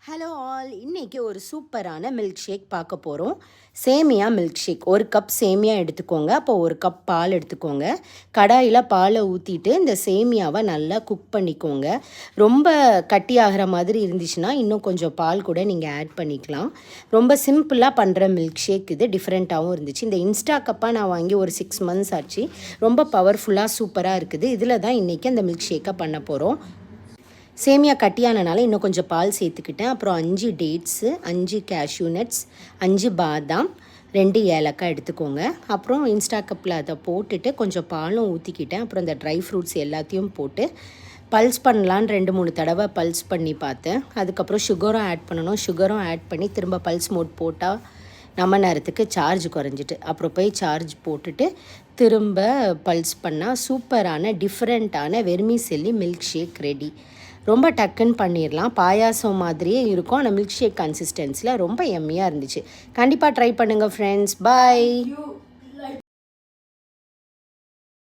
Hello all, இன்றைக்கி ஒரு சூப்பரான மில்க் ஷேக் பார்க்க போகிறோம். சேமியா மில்க் ஷேக். ஒரு கப் சேமியா எடுத்துக்கோங்க. அப்போ ஒரு கப் பால் எடுத்துக்கோங்க. கடாயில் பாலை ஊற்றிட்டு இந்த சேமியாவை நல்லா குக் பண்ணிக்கோங்க. ரொம்ப கட்டியாகிற மாதிரி இருந்துச்சுன்னா இன்னும் கொஞ்சம் பால் கூட நீங்கள் ஆட் பண்ணிக்கலாம். ரொம்ப சிம்பிளாக பண்ணுற மில்க் ஷேக் இது. டிஃப்ரெண்ட்டாகவும் இருந்துச்சு. இந்த இன்ஸ்டா கப்பாக நான் வாங்கி ஒரு 6 மந்த்ஸ் ஆச்சு. ரொம்ப பவர்ஃபுல்லாக சூப்பராக இருக்குது. இதில் தான் இன்றைக்கி அந்த மில்க் ஷேக்கை பண்ண போகிறோம். சேமியா கட்டியானனால இன்னும் கொஞ்சம் பால் சேர்த்துக்கிட்டேன். அப்புறம் 5 டேட்ஸு, 5 கேஷ்யூ நட்ஸ், 5 பாதாம், 2 ஏலக்காய் எடுத்துக்கோங்க. அப்புறம் இன்ஸ்டா கப்பில் அதை போட்டுட்டு கொஞ்சம் பாலும் ஊற்றிக்கிட்டேன். அப்புறம் இந்த ட்ரை ஃப்ரூட்ஸ் எல்லாத்தையும் போட்டு பல்ஸ் பண்ணலான்னு 2-3 தடவை பல்ஸ் பண்ணி பார்த்தேன். அதுக்கப்புறம் சுகரும் ஆட் பண்ணணும். சுகரும் ஆட் பண்ணி திரும்ப பல்ஸ் மோட் போட்டால் நம்ம நேரத்துக்கு சார்ஜ் குறைஞ்சிட்டு அப்புறம் போய் சார்ஜ் போட்டுட்டு திரும்ப பல்ஸ் பண்ணால் சூப்பரான டிஃப்ரெண்ட்டான வெர்மிசெல்லி மில்க் ஷேக் ரெடி. ரொம்ப டக்குன்னு பண்ணிடலாம். பாயாசம் மாதிரியே இருக்கும். ஆனால் மில்க் ஷேக் கன்சிஸ்டன்சியில் ரொம்ப எம்மியாக இருந்துச்சு. கண்டிப்பாக ட்ரை பண்ணுங்கள் ஃப்ரெண்ட்ஸ். பாய்.